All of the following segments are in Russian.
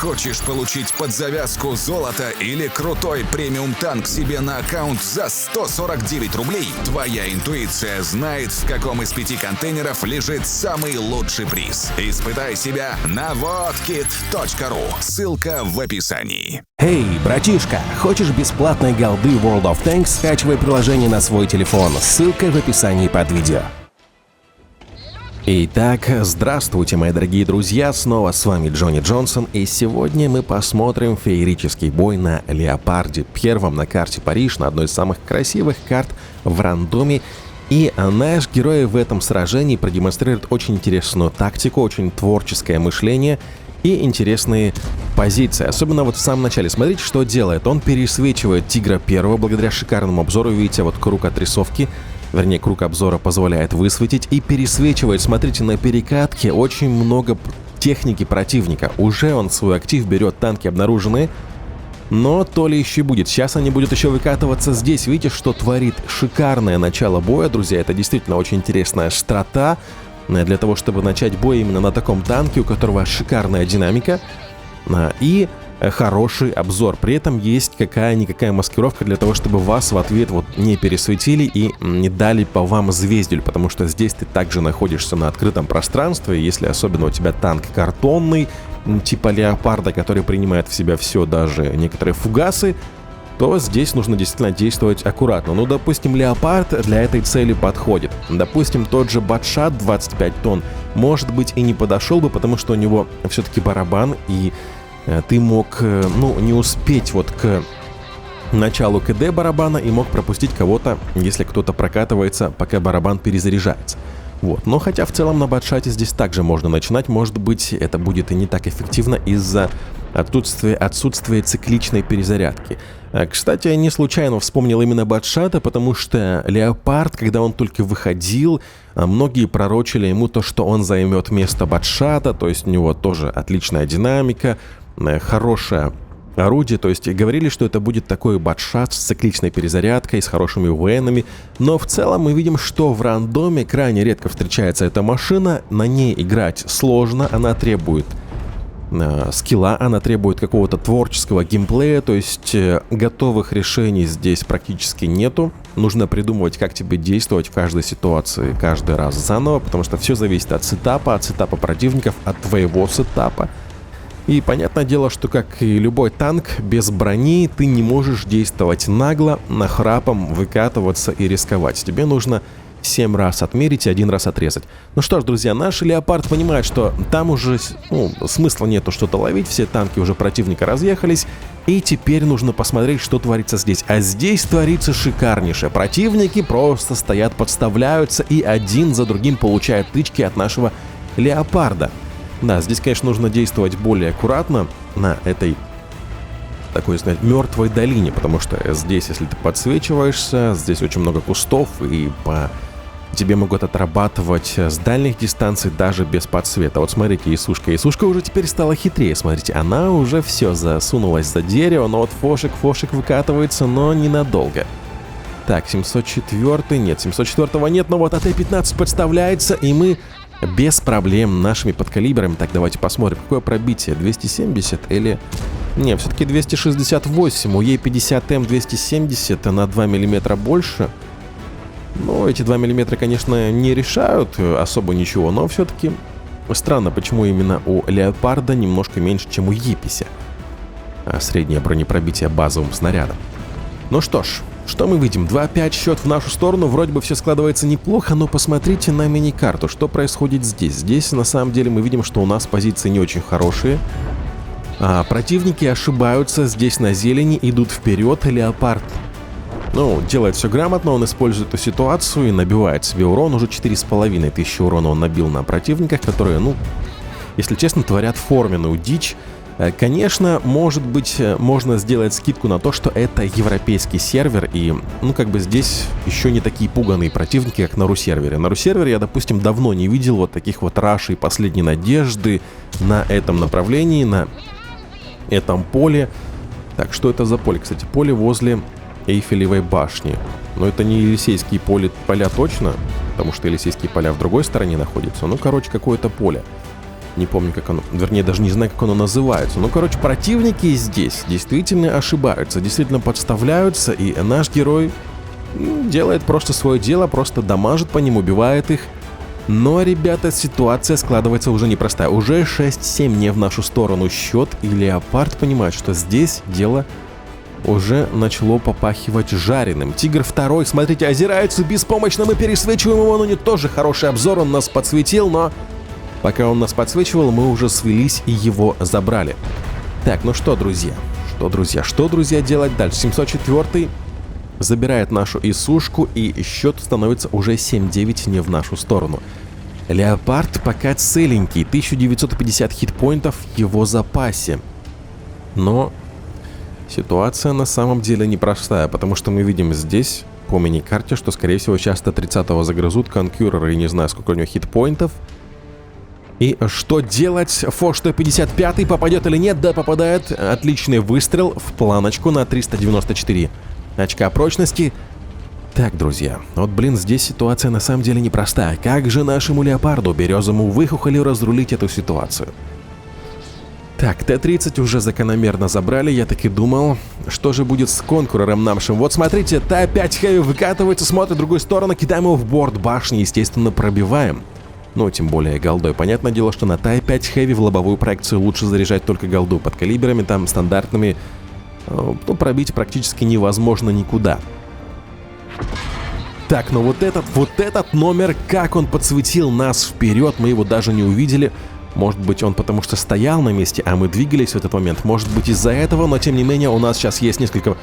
Хочешь получить под завязку золото или крутой премиум-танк себе на аккаунт за 149 рублей? Твоя интуиция знает, в каком из 5 контейнеров лежит самый лучший приз. Испытай себя на whatkit.ru. Ссылка в описании. Эй, братишка, хочешь бесплатной голды World of Tanks? Скачивай приложение на свой телефон. Ссылка в описании под видео. Итак, здравствуйте, мои дорогие друзья, снова с вами Джонни Джонсон, и сегодня мы посмотрим феерический бой на Леопарде, первом на карте Париж, на одной из самых красивых карт в рандоме. И наш герой в этом сражении продемонстрирует очень интересную тактику, очень творческое мышление и интересные позиции. Особенно вот в самом начале. Смотрите, что делает. Он пересвечивает Тигра первого благодаря шикарному обзору. Видите, вот круг отрисовки. Вернее, круг обзора позволяет высветить и пересвечивает. Смотрите, на перекатке очень много техники противника. Уже он свой актив берет, танки обнаружены. Но то ли еще будет. Сейчас они будут еще выкатываться здесь. Видите, что творит? Шикарное начало боя, друзья. Это действительно очень интересная страта для того, чтобы начать бой именно на таком танке, у которого шикарная динамика и хороший обзор. При этом есть какая-никакая маскировка для того, чтобы вас в ответ вот не пересветили и не дали по вам звездель, потому что здесь ты также находишься на открытом пространстве. Если особенно у тебя танк картонный, типа Леопарда, который принимает в себя все, даже некоторые фугасы, то здесь нужно действительно действовать аккуратно. Ну, допустим, Леопард для этой цели подходит. Допустим, тот же Батшат 25 тонн, может быть, и не подошел бы, потому что у него все-таки барабан, и ты мог, не успеть вот к началу КД барабана и мог пропустить кого-то, если кто-то прокатывается, пока барабан перезаряжается. Вот. Но хотя в целом на Батшате здесь также можно начинать, может быть, это будет и не так эффективно из-за отсутствия цикличной перезарядки. Кстати, я не случайно вспомнил именно Батшата, потому что Леопард, когда он только выходил, многие пророчили ему то, что он займет место Батшата, то есть у него тоже отличная динамика, хорошее орудие, то есть говорили, что это будет такой Батшат с цикличной перезарядкой, с хорошими УВНами, но в целом мы видим, что в рандоме крайне редко встречается эта машина, на ней играть сложно, она требует скилла, она требует какого-то творческого геймплея, то есть готовых решений здесь практически нету. Нужно придумывать, как тебе действовать в каждой ситуации, каждый раз заново, потому что все зависит от сетапа противников, от твоего сетапа. И понятное дело, что как и любой танк, без брони ты не можешь действовать нагло, нахрапом, выкатываться и рисковать. Тебе нужно 7 раз отмерить и 1 раз отрезать. Ну что ж, друзья, наш Леопард понимает, что там уже смысла нету что-то ловить, все танки уже противника разъехались, и теперь нужно посмотреть, что творится здесь. А здесь творится шикарнейшее. Противники просто стоят, подставляются и один за другим получают тычки от нашего Леопарда. Да, здесь, конечно, нужно действовать более аккуратно на этой такой, знаете, мертвой долине, потому что здесь, если ты подсвечиваешься, здесь очень много кустов, и по тебе могут отрабатывать с дальних дистанций даже без подсвета. Вот смотрите, Исушка. Исушка уже теперь стала хитрее, смотрите, она уже все засунулась за дерево, но вот Фошек выкатывается, но ненадолго. Так, 704 нет, 704 нет, но вот АТ-15 подставляется, и мы без проблем нашими подкалиберами. Так, давайте посмотрим, какое пробитие, 270 или... Не, все-таки 268, у Е50М 270 на 2 мм больше. Ну, эти 2 мм, конечно, не решают особо ничего, но все-таки странно, почему именно у Леопарда немножко меньше, чем у Е50. Среднее бронепробитие базовым снарядом. Ну что ж, что мы видим? 2-5 счет в нашу сторону, вроде бы все складывается неплохо, но посмотрите на миникарту, что происходит здесь. Здесь на самом деле мы видим, что у нас позиции не очень хорошие. Противники ошибаются, здесь на зелени идут вперед. Леопард, делает все грамотно, он использует эту ситуацию и набивает себе урон. Уже 4500 урона он набил на противниках, которые, если честно, творят форменную дичь. Конечно, может быть, можно сделать скидку на то, что это европейский сервер, и, здесь еще не такие пуганые противники, как на ру-сервере. На ру-сервере я, допустим, давно не видел вот таких вот рашей последней надежды на этом направлении, на этом поле. Так, что это за поле? Кстати, поле возле Эйфелевой башни. Но это не Елисейские поля точно, потому что Елисейские поля в другой стороне находятся. Какое-то поле. Не помню, как оно, вернее, даже не знаю, как оно называется. Ну, короче, противники здесь действительно ошибаются, действительно подставляются, и наш герой делает просто свое дело, просто дамажит по ним, убивает их. Но, ребята, ситуация складывается уже непростая. Уже 6-7 не в нашу сторону счет, и Леопард понимает, что здесь дело уже начало попахивать жареным. Тигр второй, смотрите, озирается беспомощно, мы пересвечиваем его, но не тоже хороший обзор, он нас подсветил, но пока он нас подсвечивал, мы уже свелись и его забрали. Так, ну что, друзья, что, друзья, делать дальше? 704 забирает нашу Исушку, и счет становится уже 7-9 не в нашу сторону. Леопард пока целенький, 1950 хитпоинтов в его запасе. Но ситуация на самом деле непростая, потому что мы видим здесь по мини-карте, что, скорее всего, сейчас 130-го загрызут конкуреры, и не знаю, сколько у него хитпоинтов. И что делать? Фош 155 попадет или нет? Да, попадает. Отличный выстрел в планочку на 394 очка прочности. Так, друзья, вот, блин, здесь ситуация на самом деле непростая. Как же нашему Леопарду березовому выхухолю разрулить эту ситуацию? Так, Т-30 уже закономерно забрали, я так и думал. Что же будет с конкурером нашим? Вот смотрите, Т-5 Хэви выкатывается, смотрит в другую сторону, кидаем его в борт башни, естественно, пробиваем. Ну, тем более голдой. Понятное дело, что на Т-5 Хэви в лобовую проекцию лучше заряжать только голду. Под калибрами там стандартными, ну, пробить практически невозможно никуда. Так, ну вот этот номер, как он подсветил нас вперед, мы его даже не увидели. Может быть, он потому что стоял на месте, а мы двигались в этот момент. Может быть, из-за этого, но тем не менее у нас сейчас есть несколько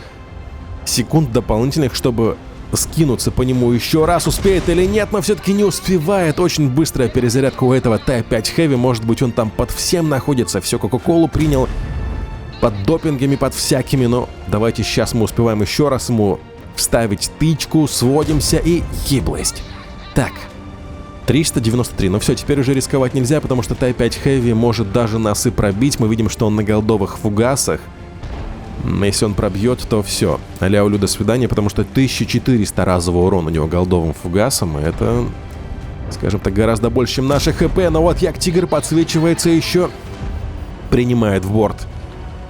секунд дополнительных, чтобы скинуться по нему еще раз. Успеет или нет, но все-таки не успевает. Очень быстрая перезарядка у этого Т-5 Хэви. Может быть, он там под всем находится. Все, Кока-Колу принял. Под допингами, под всякими. Но давайте сейчас мы успеваем еще раз ему вставить тычку. Сводимся и гиблость. Так. 393. Но все, теперь уже рисковать нельзя, потому что Т-5 Хэви может даже нас и пробить. Мы видим, что он на голдовых фугасах. Если он пробьет, то все. Аляулю, до свидания, потому что 1400 разового урона у него голдовым фугасом. Это, скажем так, гораздо больше, чем наши ХП. Но вот Як-Тигр подсвечивается еще. Принимает в борт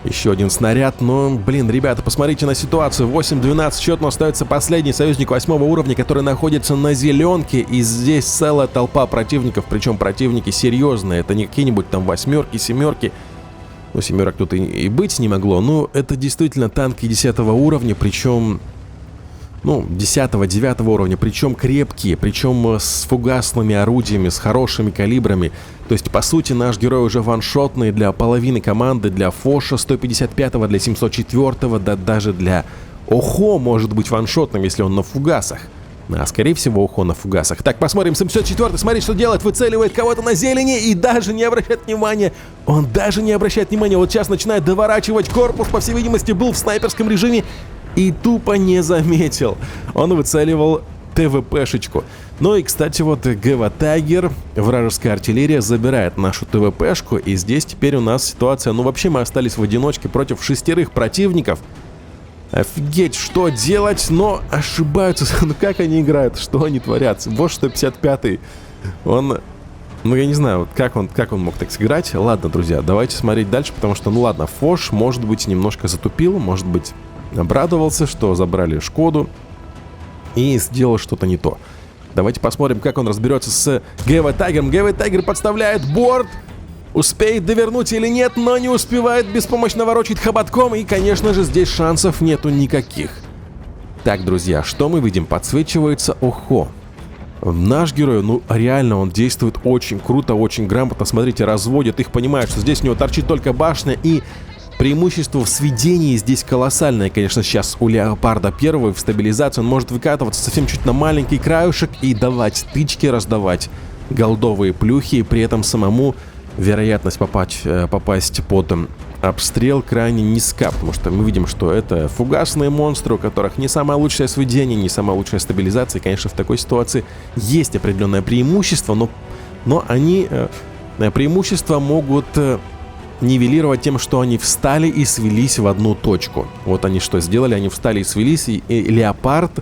еще один снаряд. Но, блин, ребята, посмотрите на ситуацию. 8-12 счет, но остается последний союзник 8 уровня, который находится на зеленке. И здесь целая толпа противников, причем противники серьезные. Это не какие-нибудь там восьмерки, семерки. Ну, семерок тут и быть не могло. Но это действительно танки 10 уровня, причем, ну, 10-9 уровня, причем крепкие, причем с фугасными орудиями, с хорошими калибрами. То есть, по сути, наш герой уже ваншотный для половины команды, для Фоша 155-го, для 704-го, да даже для Охо может быть ваншотным, если он на фугасах. А скорее всего, Охо на фугасах. Так, посмотрим, 704-й, смотри, что делает, выцеливает кого-то на зелени и даже не обращает внимания. Он даже не обращает внимания, вот сейчас начинает доворачивать корпус, по всей видимости, был в снайперском режиме и тупо не заметил. Он выцеливал ТВПшечку. Ну и, кстати, вот ГВ Тайгер, вражеская артиллерия, забирает нашу ТВПшку, и здесь теперь у нас ситуация, ну вообще мы остались в одиночке против 6 противников. Офигеть, что делать, но ошибаются. Ну как они играют, что они творят? Вот 155-й. Он, ну я не знаю, как он мог так сыграть. Ладно, друзья, давайте смотреть дальше, потому что, ну ладно, Фош, может быть, немножко затупил, может быть, обрадовался, что забрали Шкоду и сделал что-то не то. Давайте посмотрим, как он разберется с ГВ Тайгером. ГВ Тайгер подставляет борт. Успеет довернуть или нет, но не успевает, беспомощно ворочать хоботком, и, конечно же, здесь шансов нету никаких. Так, друзья, что мы видим? Подсвечивается Охо. Наш герой, ну, реально, он действует очень круто, очень грамотно. Смотрите, разводит их, понимает, что здесь у него торчит только башня, и преимущество в сведении здесь колоссальное. Конечно, сейчас у Леопарда первого в стабилизации он может выкатываться совсем чуть на маленький краюшек и давать тычки, раздавать голдовые плюхи, и при этом самому вероятность попасть под обстрел крайне низка, потому что мы видим, что это фугасные монстры, у которых не самое лучшее сведение, не самая лучшая стабилизация. И, конечно, в такой ситуации есть определенное преимущество, но они преимущества могут нивелировать тем, что они встали и свелись в одну точку. Вот они что сделали, они встали и свелись, и Леопард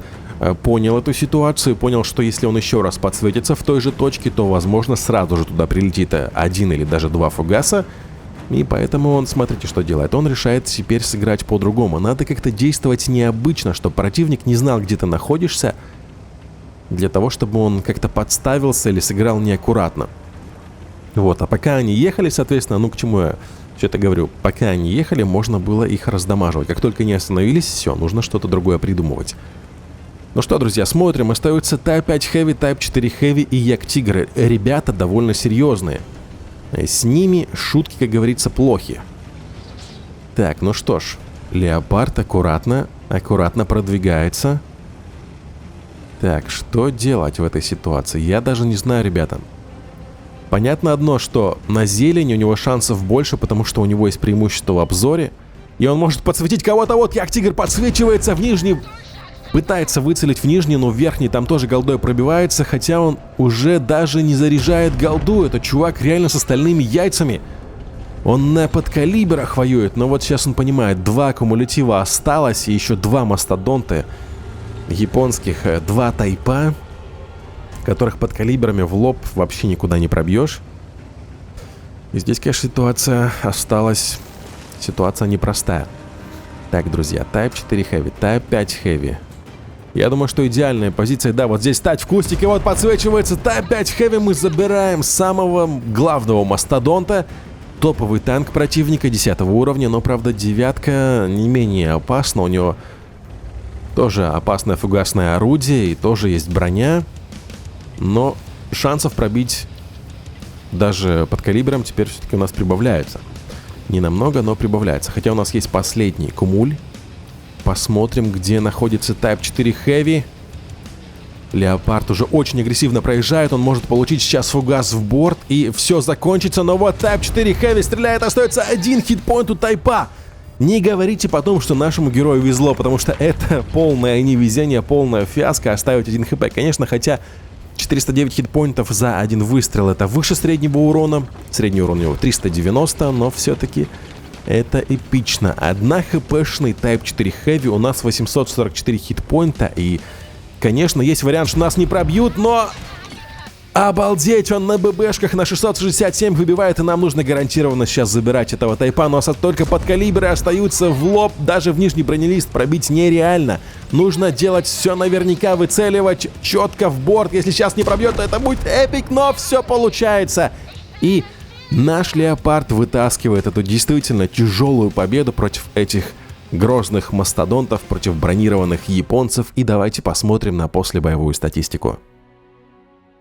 понял эту ситуацию, понял, что если он еще раз подсветится в той же точке, то, возможно, сразу же туда прилетит 1 или даже 2 фугаса. И поэтому он, смотрите, что делает. Он решает теперь сыграть по-другому. Надо как-то действовать необычно, чтобы противник не знал, где ты находишься, для того, чтобы он как-то подставился или сыграл неаккуратно. Вот, а пока они ехали, соответственно, ну к чему я все это говорю, пока они ехали, можно было их раздамаживать. Как только они остановились, все, нужно что-то другое придумывать. Ну что, друзья, смотрим. Остаются Type 5 Heavy, Type 4 Heavy и Yak Tigre. Ребята довольно серьезные. С ними шутки, как говорится, плохи. Так, ну что ж. Леопард аккуратно продвигается. Так, что делать в этой ситуации? Я даже не знаю, ребята. Понятно одно, что на зелени у него шансов больше, потому что у него есть преимущество в обзоре. И он может подсветить кого-то. Вот Yak Tigre подсвечивается в нижний... Пытается выцелить в нижний, но в верхний там тоже голдой пробивается, хотя он уже даже не заряжает голду. Это чувак реально с остальными яйцами. Он на подкалибрах воюет, но вот сейчас он понимает, 2 кумулятива осталось, и еще 2 мастодонта японских, 2 тайпа, которых подкалибрами в лоб вообще никуда не пробьешь. И здесь, конечно, ситуация осталась, ситуация непростая. Так, друзья, Type 4 Heavy, Type 5 Heavy. Я думаю, что идеальная позиция, да, вот здесь стать в кустике, вот подсвечивается Type 5 Heavy, мы забираем самого главного мастодонта, топовый танк противника 10 уровня, но, правда, 9 не менее опасна, у него тоже опасное фугасное орудие и тоже есть броня, но шансов пробить даже под калибром теперь все-таки у нас прибавляется. Не намного, но прибавляется, хотя у нас есть последний кумуль. Посмотрим, где находится Type 4 Heavy. Леопард уже очень агрессивно проезжает. Он может получить сейчас фугас в борт. И все закончится. Но вот Type 4 Heavy стреляет. Остается 1 хитпоинт у Тайпа. Не говорите потом, что нашему герою везло. Потому что это полное невезение, полная фиаско. Оставить 1 хп. Конечно, хотя 409 хитпоинтов за 1 выстрел. Это выше среднего урона. Средний урон у него 390. Но все-таки... это эпично. 1 хпшный Type 4 Heavy, у нас 844 хитпоинта. И, конечно, есть вариант, что нас не пробьют, но... Обалдеть, он на ББшках на 667 выбивает, и нам нужно гарантированно сейчас забирать этого тайпа. Но только подкалибры остаются в лоб, даже в нижний бронелист пробить нереально. Нужно делать все наверняка, выцеливать четко в борт. Если сейчас не пробьет, то это будет эпик, но все получается. И... наш Леопард вытаскивает эту действительно тяжелую победу против этих грозных мастодонтов, против бронированных японцев. И давайте посмотрим на послебоевую статистику.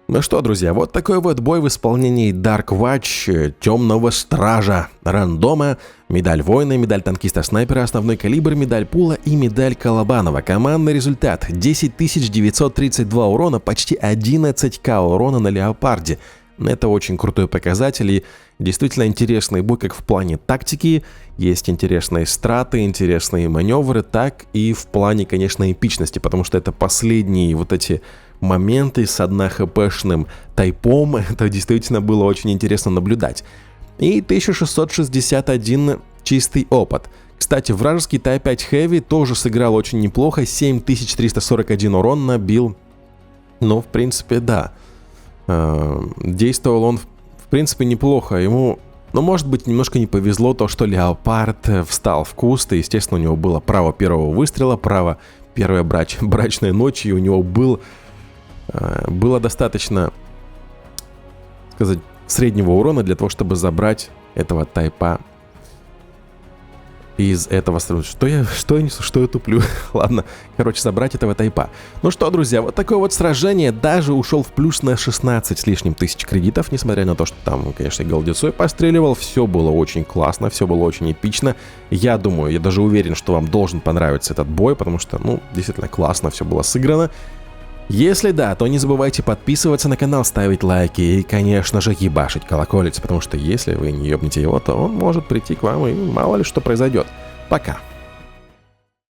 Ну что, друзья, вот такой вот бой в исполнении Dark Watch, Темного Стража, рандома, медаль воина, медаль танкиста-снайпера, основной калибр, медаль пула и медаль Колобанова. Командный результат: 10 932 урона, почти 11к урона на Леопарде. Это очень крутой показатель и действительно интересный бой как в плане тактики, есть интересные страты, интересные маневры, так и в плане, конечно, эпичности, потому что это последние вот эти моменты с 1 хпшным тайпом, это действительно было очень интересно наблюдать. И 1661 чистый опыт. Кстати, вражеский Type 5 Heavy тоже сыграл очень неплохо, 7341 урон набил, но в принципе да. Действовал он, в принципе, неплохо. Ему, ну, может быть, немножко не повезло то, что Леопард встал в куст, и, естественно, у него было право первого выстрела, право первой брачной ночи, и у него было достаточно, сказать, среднего урона для того, чтобы забрать этого тайпа из этого... Что я несу? Что я туплю? Ладно, короче, собрать этого тайпа. Ну что, друзья, вот такое вот сражение. Даже ушел в плюс на 16 с лишним тысяч кредитов, несмотря на то, что там, конечно, голдецой постреливал. Все было очень классно, все было очень эпично. Я думаю, я даже уверен, что вам должен понравиться этот бой, потому что, ну, действительно классно все было сыграно. Если да, то не забывайте подписываться на канал, ставить лайки и, конечно же, ебашить колоколец, потому что если вы не ебнете его, то он может прийти к вам и мало ли что произойдет. Пока.